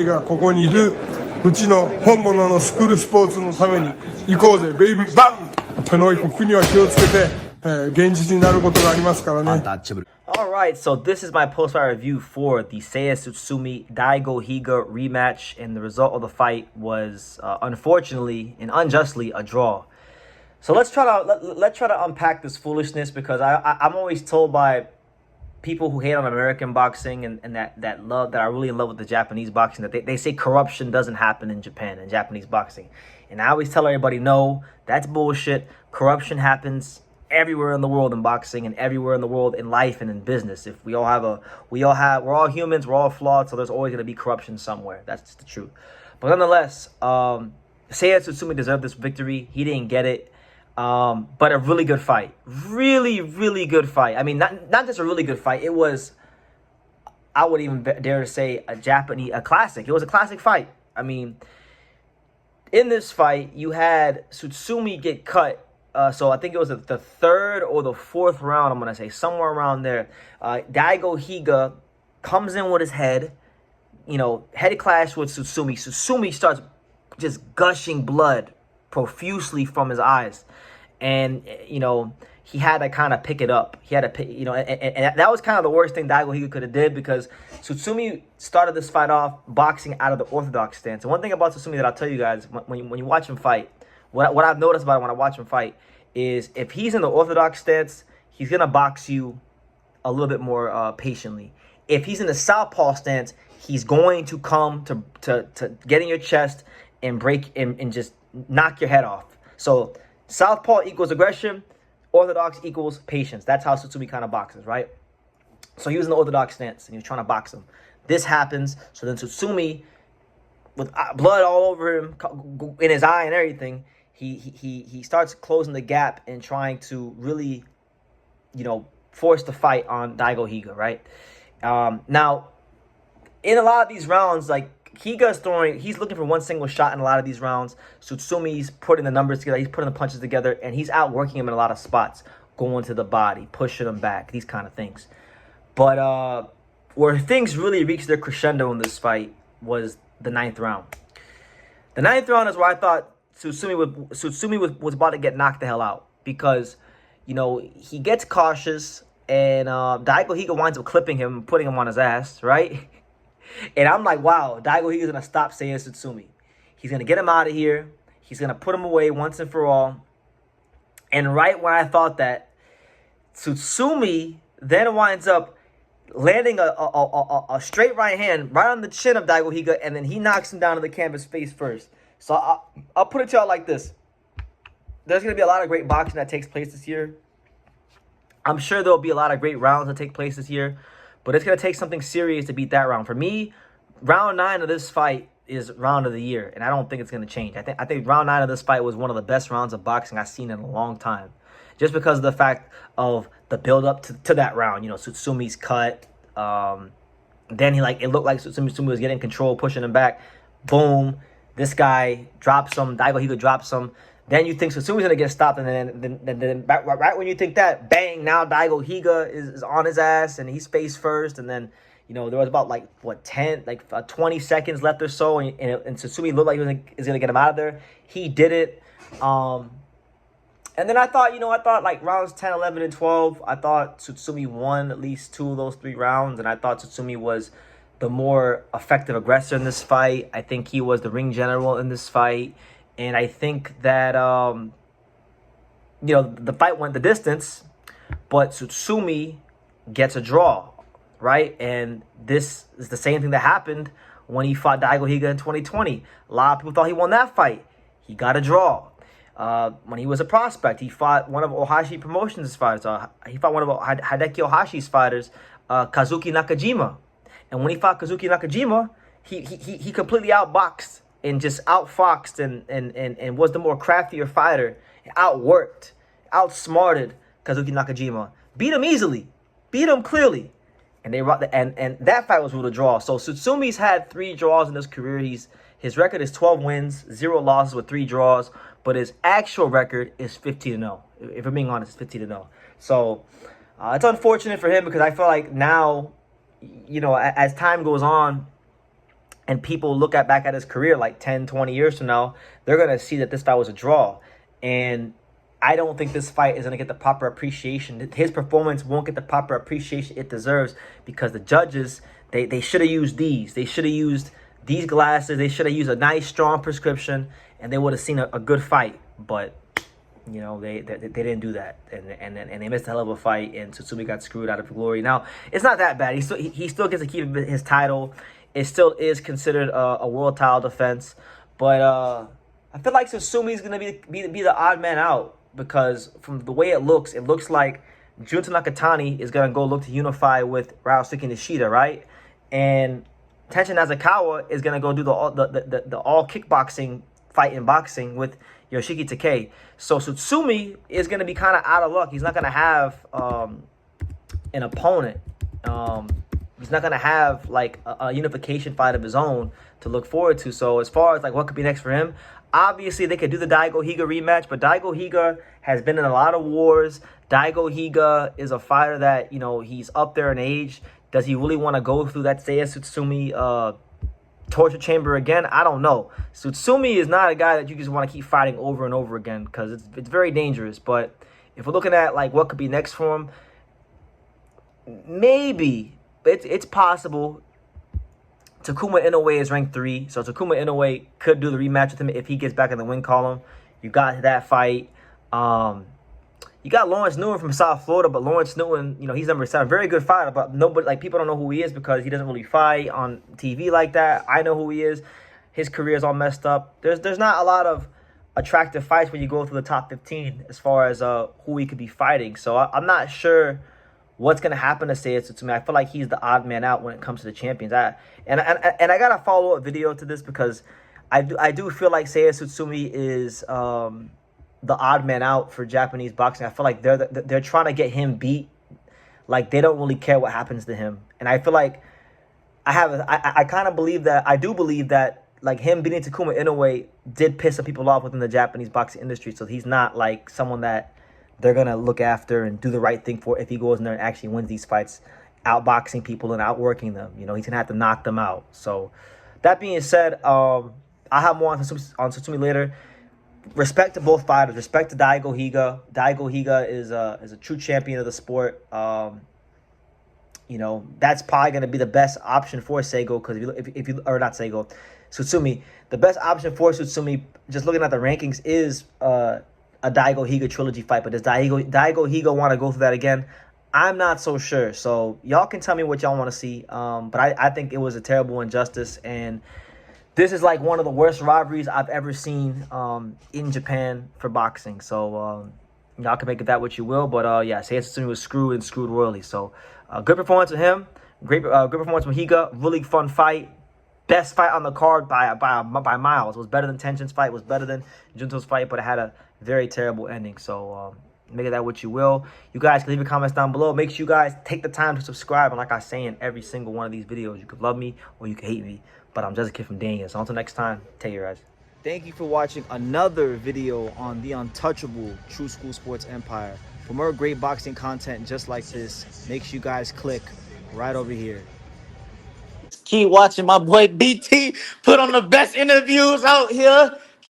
がここにいるうちの本物のスクールスポーツのために行こうぜベイビーバンとの国は気をつけて、現実になることがありますからね。Alright, so this is my post-fight review for the Seiya Tsutsumi Daigo Higa rematch, and the result of the fight was unfortunately and unjustly a draw. So let's try to unpack this foolishness, because I'm always told by people who hate on American boxing and that are really in love with the Japanese boxing, that they say corruption doesn't happen in Japan and Japanese boxing. And I always tell everybody, no, that's bullshit. Corruption happens everywhere in the world in boxing and everywhere in the world in life and in business. If we're all humans, we're all flawed, so there's always going to be corruption somewhere. That's just the truth. But nonetheless, Seiya Tsutsumi deserved this victory. He didn't get it. But a really good fight. Really good fight. I mean, not just a really good fight. It was, I would even dare to say, a classic. It was a classic fight. I mean, in this fight, you had Tsutsumi get cut. So I think it was the third or the fourth round, I'm going to say, somewhere around there. Daigo Higa comes in with his head, head clash with Tsutsumi. Tsutsumi starts just gushing blood profusely from his eyes. And, he had to kind of pick it up. He had to pick, and that was kind of the worst thing Daigo Higa could have did, because Tsutsumi started this fight off boxing out of the orthodox stance. And one thing about Tsutsumi that I'll tell you guys, when you watch him fight, what I've noticed about him when I watch him fight is, if he's in the orthodox stance, he's going to box you a little bit more patiently. If he's in the southpaw stance, he's going to come to get in your chest and break and just knock your head off. So southpaw equals aggression, orthodox equals patience. That's how Tsutsumi kind of boxes, right? So he was in the orthodox stance and he was trying to box him. This happens, so then Tsutsumi, with blood all over him, in his eye and everything, he starts closing the gap and trying to really, force the fight on Daigo Higa, right? Now, in a lot of these rounds, like, he's looking for one single shot in a lot of these rounds. Tsutsumi's putting the numbers together, he's putting the punches together, and he's outworking him in a lot of spots, going to the body, pushing him back, these kind of things. But where things really reached their crescendo in this fight was the 9th round. The 9th round is where I thought Tsutsumi was about to get knocked the hell out, because, he gets cautious, and Daigo Higa winds up clipping him, putting him on his ass, right? And I'm like, wow, Daigo Higa's going to stop Seiya Tsutsumi. He's going to get him out of here. He's going to put him away once and for all. And right when I thought that, Tsutsumi then winds up landing a straight right hand right on the chin of Daigo Higa, and then he knocks him down to the canvas face first. So I'll put it to y'all like this. There's going to be a lot of great boxing that takes place this year. I'm sure there'll be a lot of great rounds that take place this year. But it's going to take something serious to beat that round. For me, round 9 of this fight is round of the year, and I don't think it's going to change. I think round 9 of this fight was one of the best rounds of boxing I've seen in a long time, just because of the fact of the build-up to that round. Tsutsumi's cut. Then it looked like Tsutsumi was getting control, pushing him back. Boom. This guy drops him. Daigo Higa drops him. Then you think Tsutsumi's going to get stopped, and then right when you think that, bang, now Daigo Higa is on his ass, and he's face first, and then, there was about, 20 seconds left or so, and Tsutsumi looked like he was going to get him out of there. He did it. And then I thought, rounds 10, 11, and 12, I thought Tsutsumi won at least 2 of those 3 rounds, and I thought Tsutsumi was the more effective aggressor in this fight. I think he was the ring general in this fight. And I think that, the fight went the distance, but Tsutsumi gets a draw, right? And this is the same thing that happened when he fought Daigo Higa in 2020. A lot of people thought he won that fight. He got a draw. When he was a prospect, he fought one of Ohashi Promotions' fighters. He fought one of Hideki Ohashi's fighters, Kazuki Nakajima. And when he fought Kazuki Nakajima, he completely outboxed and just outfoxed and was the more craftier fighter, outworked, outsmarted Kazuki Nakajima. Beat him easily. Beat him clearly. And that fight was ruled a draw. So Tsutsumi's had 3 draws in his career. His record is 12 wins, 0 losses with 3 draws, but his actual record is 15-0. If I'm being honest, it's 15-0. So it's unfortunate for him, because I feel like now, as time goes on, and people look at back at his career like 10, 20 years from now, they're going to see that this fight was a draw. And I don't think this fight is going to get the proper appreciation. His performance won't get the proper appreciation it deserves because the judges, they should have used these. They should have used these glasses. They should have used a nice, strong prescription, and they would have seen a good fight. But, you know, they didn't do that. And they missed a hell of a fight, and Tsutsumi got screwed out of glory. Now, it's not that bad. He still gets to keep his title. It still is considered a world title defense. But I feel like Tsutsumi is going to be the odd man out because from the way it looks like Junta Nakatani is going to go look to unify with Ryosuke Nishida, right? And Tenshin Nasukawa is going to go do the all kickboxing fight in boxing with Yoshiki Takei. So Tsutsumi is going to be kind of out of luck. He's not going to have an opponent. He's not going to have like a unification fight of his own to look forward to. So as far as like what could be next for him, obviously they could do the Daigo Higa rematch, but Daigo Higa has been in a lot of wars. Daigo Higa is a fighter that, you know, he's up there in age. Does he really want to go through that Seiya Tsutsumi torture chamber again? I don't know. Tsutsumi is not a guy that you just want to keep fighting over and over again because it's very dangerous. But if we're looking at like what could be next for him, maybe it's possible. Takuma Inoue is ranked 3, so Takuma Inoue could do the rematch with him if he gets back in the win column. You got that fight. You got Lawrence Newman from South Florida, but Lawrence Newman, you know, he's number 7. Very good fighter, but nobody, like, people don't know who he is because he doesn't really fight on TV like that. I know who he is. His career is all messed up. There's not a lot of attractive fights when you go through the top 15 as far as who he could be fighting. So I'm not sure what's going to happen to Seiya Tsutsumi. I feel like he's the odd man out when it comes to the champions. And I got a follow-up video to this because I do feel like Seiya Tsutsumi is the odd man out for Japanese boxing. I feel like they're trying to get him beat. Like, they don't really care what happens to him. And I feel like I kind of believe that, I do believe that, like, him beating Takuma Inoue did piss some people off within the Japanese boxing industry. So he's not, like, someone that they're going to look after and do the right thing for if he goes in there and actually wins these fights, outboxing people and outworking them. You know, he's going to have to knock them out. So, that being said, I'll have more on Tsutsumi later. Respect to both fighters. Respect to Daigo Higa. Daigo Higa is a true champion of the sport. You know, that's probably going to be the best option for Seigo because if you or not Seigo, Tsutsumi. The best option for Tsutsumi, just looking at the rankings, is a Daigo Higa trilogy fight. But does Daigo Higa want to go through that again? I'm not so sure. So y'all can tell me what y'all want to see. But I think it was a terrible injustice, and this is like one of the worst rivalries I've ever seen in Japan for boxing. So y'all can make of that what you will. But yeah, Seiya Tsutsumi was screwed royally. So good performance with him. Good performance with Higa. Really fun fight. Best fight on the card by miles. It was better than Tenshin's fight. It was better than Junto's fight. But it had a very terrible ending. So make of that what you will. You guys can leave your comments down below. Make sure you guys take the time to subscribe. And like I say in every single one of these videos, you could love me or you could hate me. But I'm just a kid from Dania. So until next time, take care, guys. Thank you for watching another video on the untouchable True School Sports Empire. For more great boxing content just like this, make sure you guys click right over here. Keep watching my boy BT put on the best interviews out here.